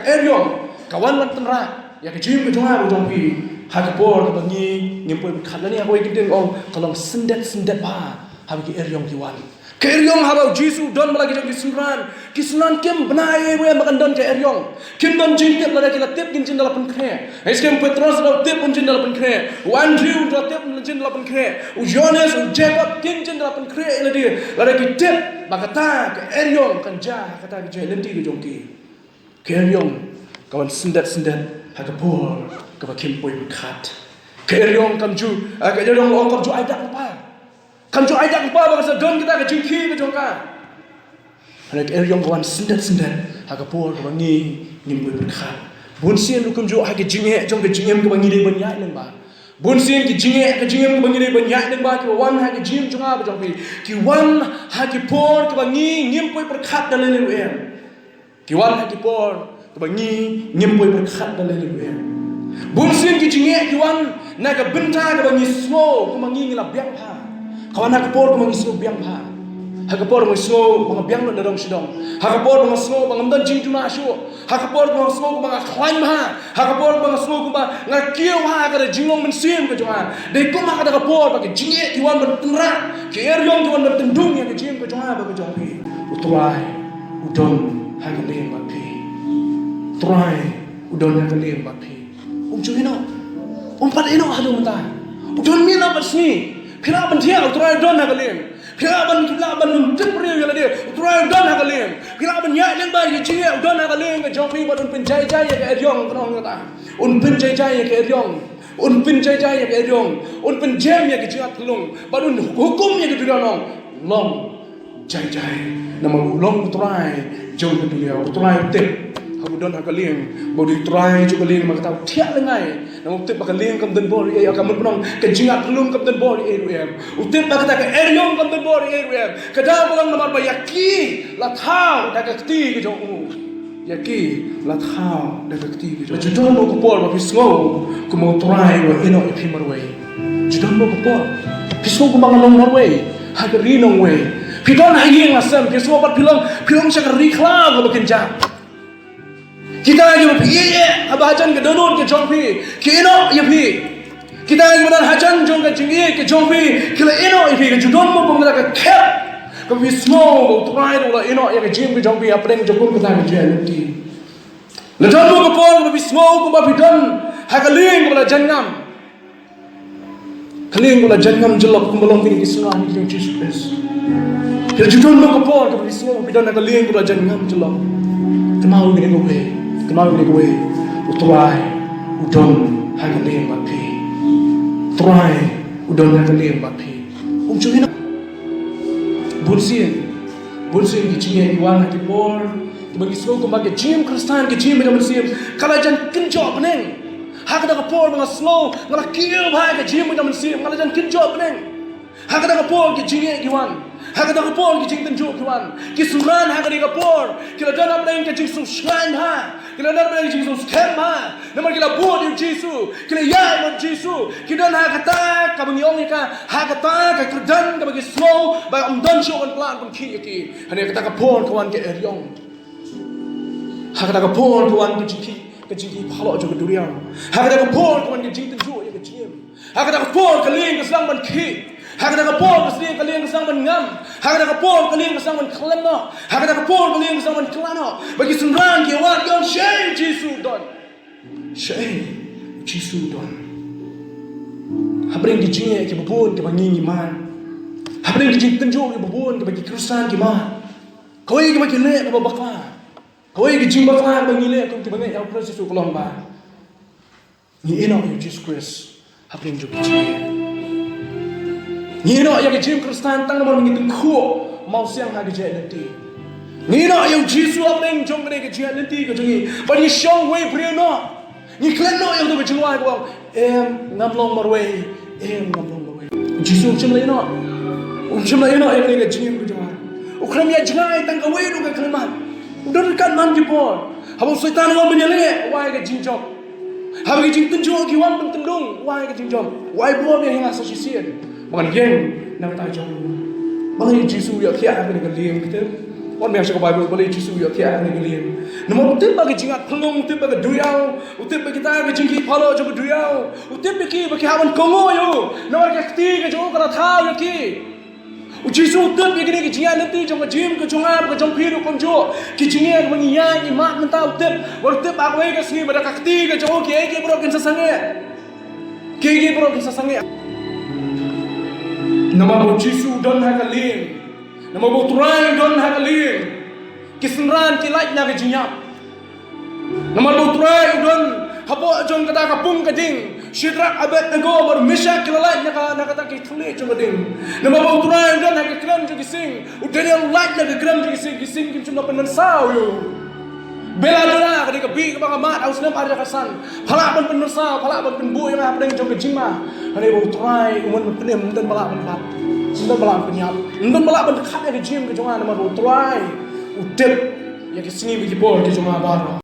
Eryong kawan man tenra ya kecim ke jonga bojong pi hakapor ke bangi ngimpoi khat ni aku ikideng ong kalong sendet pa habi ki eryong kiwan ke eryong habau jisu don malagi jong kisunan kem benai we makan don ke eryong kim don jing tep lada kila tep ginjin dala pen kre eskem petros dala tep ginjin dala pen kre Andrew dala tep ginjin dala pen kre Jonas Jacob ginjin dala pen kre lada ki tep makata ke eryong kanja kata ke lenti ke jong ki ke eryong kawan sendet hakapor kawan kimpoi berkat ke eryong kamju ke eryong ong kamju aidak apa kamju aidak apa bangsa don kita ke jingki ke jongka ana ke eryong kawan sendet hakapor kawan ngimpoi berkat bun sien lu kamju ha ke jinge jong ke jingem kawan ngide banyak nang ba bun sien ke jingem kawan ngide banyak nang ba ke wan ha ke jing jonga ba jong pi ki wan ha ke por kawan ngimpoi berkat dalam em ki wan ha ke por kebangi ngimpoi berkat dalam hidup dia. Bunsin ki jinge kiwan naga benta kebangi slow kebangi ngila biang pa. Kawan nak por kebangi slow biang pa. Hakapor mo slow mga biang no darong sidong. Hakapor mga slow mga mdan jing tuna shu. Hakapor mga slow mga climb ha. Hakapor mga slow mga ngakiu ha kada jingong mensim ke jonga. Dei kuma kada kapor bagi jinge kiwan bertenra. Ki eryong kiwan bertendung ya ke jing ke jonga bagi jongi. Utrai udon hagaleng bapi. Try udon yang kalian bapi. Cuhino, pat ino hadu mata. Udon mina basni. Pira bantia try udon yang kalian. Pira ban tipri yang dia. Try udon yang kalian. Pira ban ya yang bayi cia udon yang kalian ke jopi ban penjai ya ke eryong kenong kata. Penjai ya ke eryong. Penjai ya ke eryong. Penjam ya ke cia telung. Ban hukum ya ke duranong. Long jai. Nama long try jauh ke dunia. Try tip. Habu don hakaling bodi try juga ling mak tahu tiak lengai nam utip hakaling kam den bori akan menong kenjingat pelung kam den bori em utip kata ke eryong kam den bori em kada bolang nomor ba yaki la thau da kti ke jong yaki la thau da kti ke jong judon mo ko por ba pisngo ko mo try wa ino ipi marway judon mo ko por pisngo ko mangalong marway hagarinong way pidon hayeng asam pisngo pat pilong siya rikla ko bakinja kita lagi berpikir, habajan ke donor ke jompi, ke ino yapi. Kita lagi benar hajan jong ke jingi ke jompi, ke ino yapi ke judon mo pun kita ke cap, ke bismo, ke try dola ino ya ke jim ke jompi apa yang jokun kita ke jenti. Lejon mo ke pol ke bismo ke babidon, hakaling ke jangam. Kaling ke jangam jelok kumbalong kini kisah ni Jesus Christ. Ke judon mo ke pol ke bismo bidon hakaling ke jangam jelok. Kemau ni gue. Kenal ni gue, utrai udon hagaling bapi, utrai udon hagaling bapi. Cuhino, bunsin kicingnya iwan hati por, bagi slow kembali jim Kristen kicing macam bunsin. Kalau jangan kenjok neng, hak ada kapor dengan slow, ngalah kiu bahaya kicing macam bunsin. Kalau jangan kenjok neng, hak ada kapor kicingnya iwan. Hak ada kapor kicing tenjuk iwan. Kisuran hak ada kapor, kita jangan apa yang kicing susran ha. Kita nak beri Jesus kema, nama kita buat di Jesus, kita ya buat Jesus, kita nak kata kabangiong ika, hak kata kekerdan kabagi slow, bagi amdan show kan pelan pun kiki, hanya kata kapon kawan ke eryong, hak kata kapon kawan ke jiki palo juga durian, hak kata kapon kawan ke jiki tenju ya ke jim, hak kata kapon keling ke selang ban ki. Hak ada kapor keseling kalian kesang mengam. Hak ada kapor kalian kesang mengkeleno. Hak ada kapor kalian kesang mengkelano. Bagi sunran kiawan yang shay Jisu don. Shay Jisu don. Habring dijinge ke bubun ke bangi iman. Habring dijing tenjo ke bubun ke bagi kerusan ke man. Koi ke bagi le ke babakla. Koi ke jing bakla bangi le ke bangi yang proses su kolong ba. Ni eno Jesus Christ. Habring jo dijinge. Nino yang jim Kristen tang nomor ngitung kuo mau siang hari jaya nanti. Nino yang Jisu apa yang jong kene ke jaya nanti ke jongi. Bagi siang way priano. Ni kleno yang tu berjuang ko ngamlong marway ngamlong marway. Jisu cem leno. Cem leno yang ke jim ke jongi. Ukram ya jangai tang kawai do ke kelman. Udah kan man jipor. Habo setan wan menyele wai ke jim jok. Habo ke jim tenjo ki wan pentendung wai ke jim jok. Wai bo yang asa sisian. Bukan yang nak tajam. Malah Yesus ya kia akan dengan liang kita. Wan biasa ko Bible boleh Yesus yo tiap ni gelim. Nama utip bagi jingat pelong utip bagi duyau, utip bagi kita ke jingki palo jo duyau, utip bagi hawan kongo yo. Nama ke keti ke jo kana thau yo ki. Yesus utip bagi ni ke jingat nanti jo jim ke jonga ke jong phiru kon jo. Ki jingat mengiya ni mak menta utip aku ke sini pada keti ke jo ki bro kin sasange. Ki bro kin sasange. Nama Yesus don hakalim. Nama Turai don hakalim. Kisenran kilait na kejinya. Nama Turai don hapo jon kata kapung kading. Shidrak abet nego bar misha kilalait na kata kithle jon kading. Nama Turai don hakikram jo kising. Udanian light na kikram jo kising kim chuna penan saw yo. Bela dona kading kabi ka mat aus nam arja kasan. Phala ban penan saw, phala ban penbu yang hapdeng jon kejima. Hani Turai uman penem dan phala ban pat. Ndan balak penyap, ndan balak berdekat ya ke gym ke jonga nama Turai, utip ya ke sini bagi bol ke jonga baru.